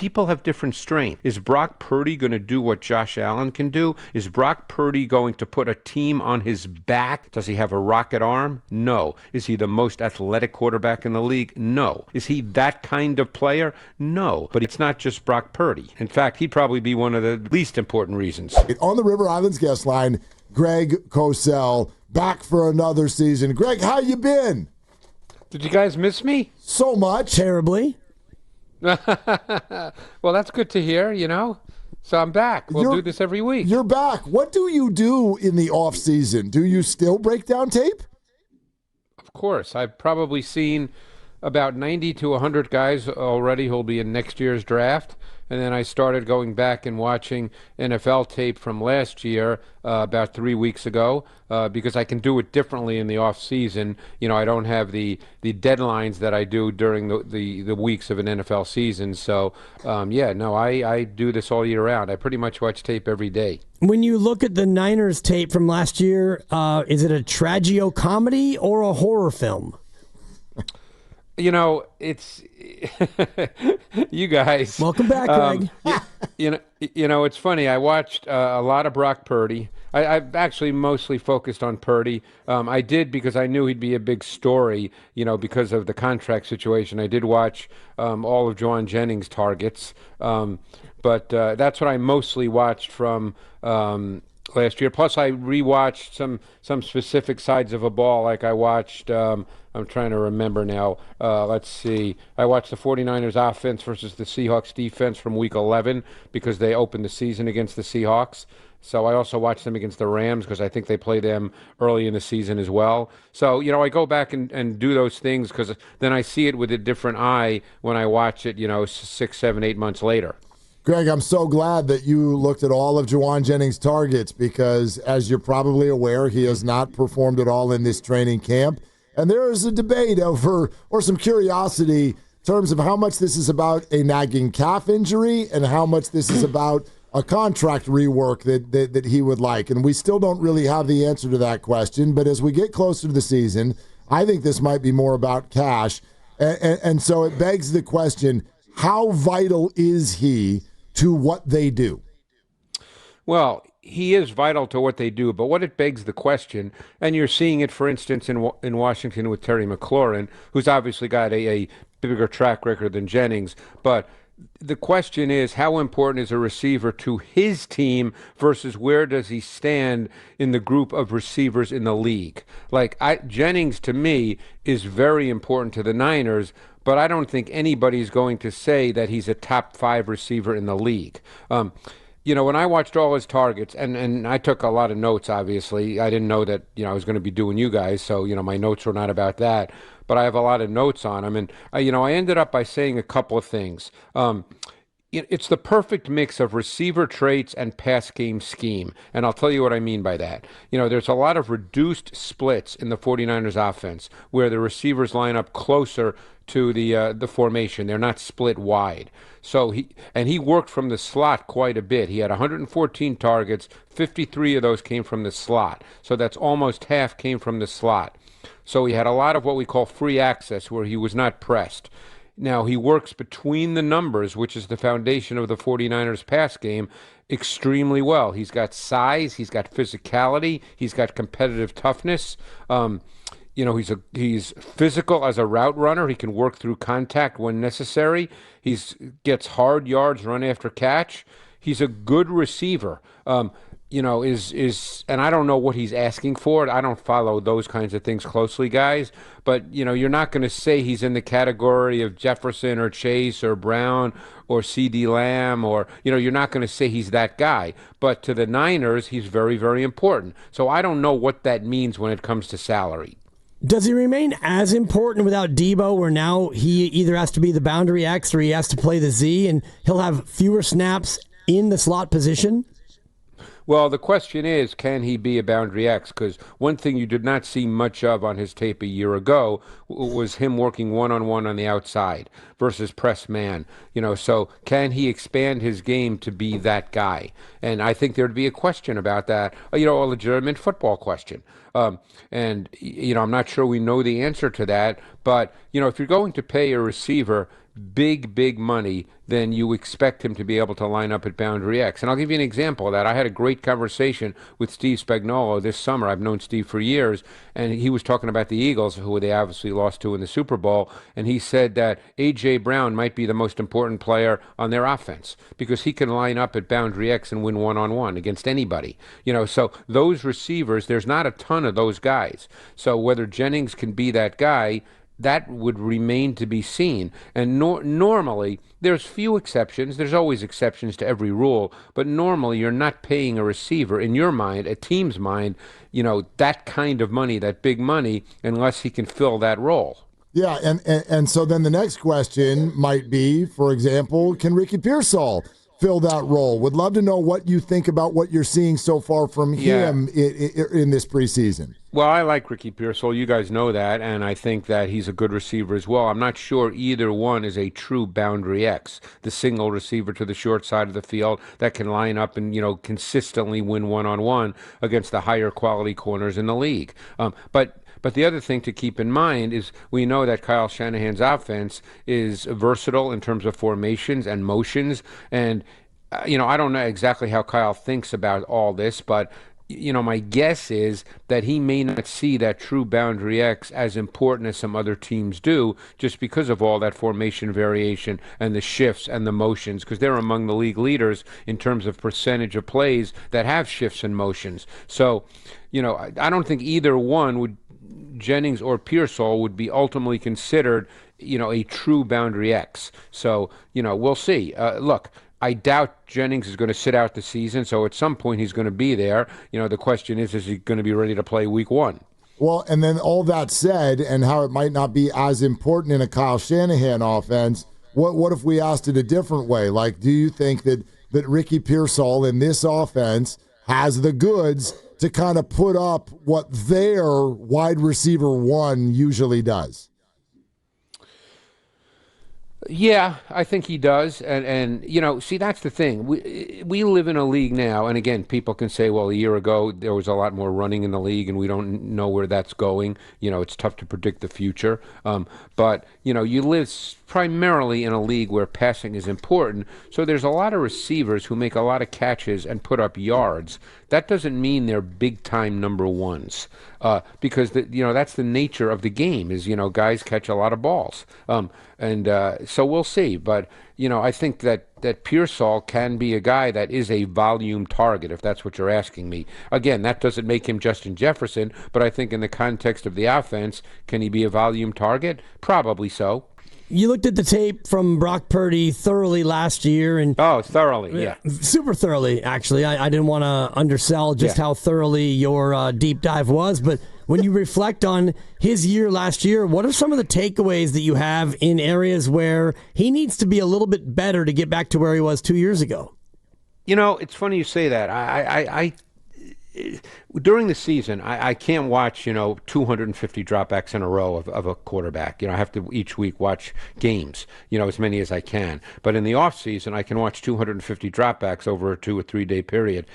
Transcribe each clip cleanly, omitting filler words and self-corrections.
people have different strengths. Is Brock Purdy going to do what Josh Allen can do? Is Brock Purdy going to put a team on his back? Does he have a rocket arm? No. Is he the most athletic quarterback in the league? No. Is he that kind of player? No. But it's not just Brock Purdy. In fact, he'd probably be one of the least important reasons. On the River Islands guest line, Greg Cosell, back for another season. Greg, how you been? Did you guys miss me? So much. Terribly. Well, that's good to hear, So I'm back. We'll do this every week. You're back. What do you do in the off season? Do you still break down tape? Of course. I've probably seen about 90 to 100 guys already who'll be in next year's draft. And then I started going back and watching NFL tape from last year, about 3 weeks ago, because I can do it differently in the off season. I don't have the deadlines that I do during the weeks of an NFL season. So, I do this all year round. I pretty much watch tape every day. When you look at the Niners tape from last year, is it a tragicomedy or a horror film? It's you guys. Welcome back, Greg. It's funny. I watched a lot of Brock Purdy. I've actually mostly focused on Purdy. I did because I knew he'd be a big story, because of the contract situation. I did watch all of Jauan Jennings' targets, but that's what I mostly watched from last year. Plus, I rewatched some specific sides of a ball. Like I watched, I'm trying to remember now. Let's see. I watched the 49ers offense versus the Seahawks defense from Week 11 because they opened the season against the Seahawks. So I also watched them against the Rams because I think they play them early in the season as well. So, I go back and do those things because then I see it with a different eye when I watch it, 6, 7, 8 months later. Greg, I'm so glad that you looked at all of Jauan Jennings' targets because, as you're probably aware, he has not performed at all in this training camp. And there is a debate over, or some curiosity, in terms of how much this is about a nagging calf injury and how much this is about a contract rework that he would like. And we still don't really have the answer to that question. But as we get closer to the season, I think this might be more about cash. And so it begs the question, how vital is he to what they do? Well, he is vital to what they do, but what it begs the question, and you're seeing it, for instance, in Washington with Terry McLaurin, who's obviously got a bigger track record than Jennings, but the question is, how important is a receiver to his team versus where does he stand in the group of receivers in the league? Jennings, to me, is very important to the Niners, but I don't think anybody's going to say that he's a top 5 receiver in the league. When I watched all his targets, and I took a lot of notes, obviously. I didn't know that, I was going to be doing you guys, so, my notes were not about that. But I have a lot of notes on him. And, I ended up by saying a couple of things. It's the perfect mix of receiver traits and pass game scheme. And I'll tell you what I mean by that. There's a lot of reduced splits in the 49ers offense where the receivers line up closer to the formation. They're not split wide. So he worked from the slot quite a bit. He had 114 targets, 53 of those came from the slot. So that's almost half came from the slot. So he had a lot of what we call free access where he was not pressed. Now, he works between the numbers, which is the foundation of the 49ers pass game, extremely well. He's got size, he's got physicality, he's got competitive toughness. He's physical as a route runner. He can work through contact when necessary. He gets hard yards, run after catch. He's a good receiver. And I don't know what he's asking for. I don't follow those kinds of things closely, guys. But, you're not going to say he's in the category of Jefferson or Chase or Brown or C.D. Lamb or, you're not going to say he's that guy. But to the Niners, he's very, very important. So I don't know what that means when it comes to salary. Does he remain as important without Debo, where now he either has to be the boundary X or he has to play the Z, and he'll have fewer snaps in the slot position? Well, the question is, can he be a boundary X? Because one thing you did not see much of on his tape a year ago was him working one-on-one on the outside versus press man. So can he expand his game to be that guy? And I think there'd be a question about that, a legitimate football question. I'm not sure we know the answer to that, but, if you're going to pay a receiver, big money, then you expect him to be able to line up at Boundary X. And I'll give you an example of that. I had a great conversation with Steve Spagnuolo this summer. I've known Steve for years, and he was talking about the Eagles, who they obviously lost to in the Super Bowl, and he said that A.J. Brown might be the most important player on their offense because he can line up at Boundary X and win one-on-one against anybody. So those receivers, there's not a ton of those guys. So whether Jennings can be that guy, that would remain to be seen. And normally, there's few exceptions. There's always exceptions to every rule. But normally, you're not paying a receiver, in your mind, a team's mind, that kind of money, that big money, unless he can fill that role. Yeah, and so then the next question might be, for example, can Ricky Pearsall fill that role? Would love to know what you think about what you're seeing so far from him in this preseason. Well, I like Ricky Pearsall. You guys know that, and I think that he's a good receiver as well. I'm not sure either one is a true Boundary X, the single receiver to the short side of the field that can line up and, consistently win one-on-one against the higher quality corners in the league. But the other thing to keep in mind is we know that Kyle Shanahan's offense is versatile in terms of formations and motions. And, I don't know exactly how Kyle thinks about all this, but my guess is that he may not see that true Boundary X as important as some other teams do just because of all that formation variation and the shifts and the motions, because they're among the league leaders in terms of percentage of plays that have shifts and motions. So, I don't think either one would, Jennings or Pearsall, would be ultimately considered, a true Boundary X. So, we'll see. Look, I doubt Jennings is going to sit out the season, so at some point he's going to be there. The question is he going to be ready to play week one? Well, and then all that said, and how it might not be as important in a Kyle Shanahan offense, what if we asked it a different way? Like, do you think that Ricky Pearsall in this offense has the goods to kind of put up what their wide receiver one usually does? Yeah, I think he does. And see, that's the thing. We live in a league now, and again, people can say, well, a year ago, there was a lot more running in the league, and we don't know where that's going. It's tough to predict the future. But, you live primarily in a league where passing is important, so there's a lot of receivers who make a lot of catches and put up yards. That doesn't mean they're big-time number ones, because that's the nature of the game. Is guys catch a lot of balls, so we'll see. But I think that Pearsall can be a guy that is a volume target, if that's what you're asking me. Again, that doesn't make him Justin Jefferson, but I think in the context of the offense, can he be a volume target? Probably so. You looked at the tape from Brock Purdy thoroughly last year, and thoroughly, yeah, super thoroughly. Actually, I didn't want to undersell just how thoroughly your deep dive was. But when you reflect on his year last year, what are some of the takeaways that you have in areas where he needs to be a little bit better to get back to where he was 2 years ago? It's funny you say that. I during the season, I can't watch, 250 dropbacks in a row of a quarterback. I have to each week watch games, as many as I can. But in the off season, I can watch 250 dropbacks over a 2 or 3 day period.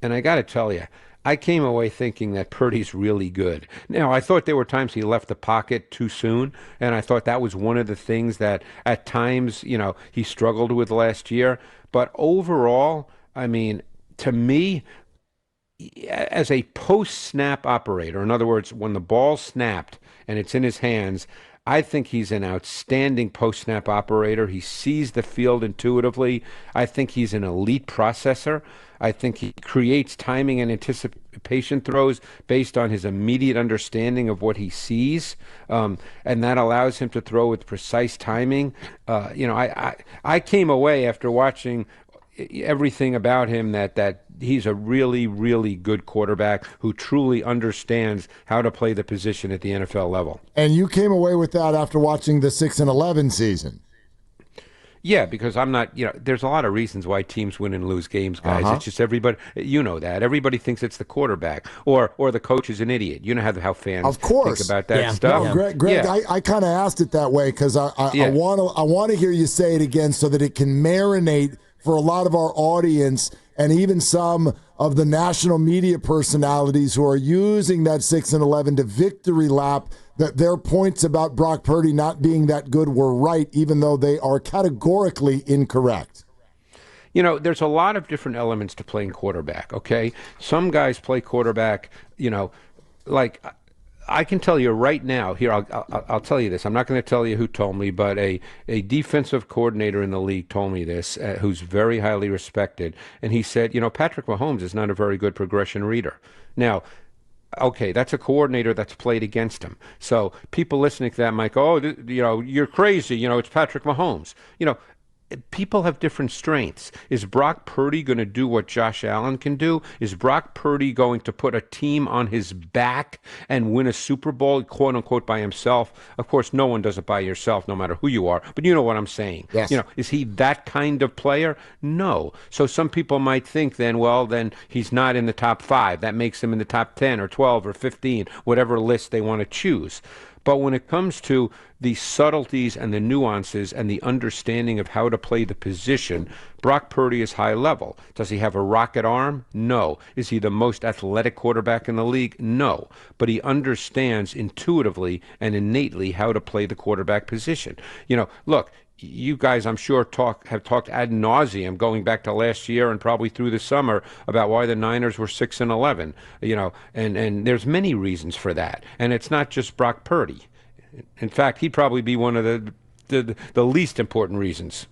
And I got to tell you, I came away thinking that Purdy's really good. Now, I thought there were times he left the pocket too soon, and I thought that was one of the things that at times, he struggled with last year. But overall, I mean, to me, as a post-snap operator, in other words, when the ball snapped and it's in his hands, I think he's an outstanding post-snap operator. He sees the field intuitively. I think he's an elite processor. I think he creates timing and anticipation throws based on his immediate understanding of what he sees, and that allows him to throw with precise timing. I came away after watching everything about him that he's a really, really good quarterback who truly understands how to play the position at the NFL level. And you came away with that after watching the 6-11 season. Yeah, because I'm not, there's a lot of reasons why teams win and lose games, guys. It's just everybody, that. Everybody thinks it's the quarterback or the coach is an idiot. You know how fans think about that stuff. No, Greg, I kind of asked it that way because I want to hear you say it again so that it can marinate for a lot of our audience and even some of the national media personalities who are using that 6-11 to victory lap that their points about Brock Purdy not being that good were right, even though they are categorically incorrect? You know, there's a lot of different elements to playing quarterback, okay? Some guys play quarterback, you know, like I can tell you right now, here, I'll tell you this. I'm not going to tell you who told me, but a defensive coordinator in the league told me this, who's very highly respected. And he said, you know, Patrick Mahomes is not a very good progression reader. Now, okay, that's a coordinator that's played against him. So people listening to that might go, oh, you know, you're crazy. You know, it's Patrick Mahomes. You know, people have different strengths. Is Brock Purdy going to do what Josh Allen can do? Is Brock Purdy going to put a team on his back and win a Super Bowl, quote unquote, by himself? Of course, no one does it by yourself, no matter who you are. But you know what I'm saying. Yes. You know, is he that kind of player? No. So some people might think then, well, then he's not in the top 5. That makes him in the top 10 or 12 or 15, whatever list they want to choose. But when it comes to the subtleties and the nuances and the understanding of how to play the position, Brock Purdy is high level. Does he have a rocket arm? No. Is he the most athletic quarterback in the league? No. But he understands intuitively and innately how to play the quarterback position. You know, look, you guys, I'm sure, have talked ad nauseum going back to last year and probably through the summer about why the Niners were 6-11. You know, and there's many reasons for that, and it's not just Brock Purdy. In fact, he'd probably be one of the least important reasons.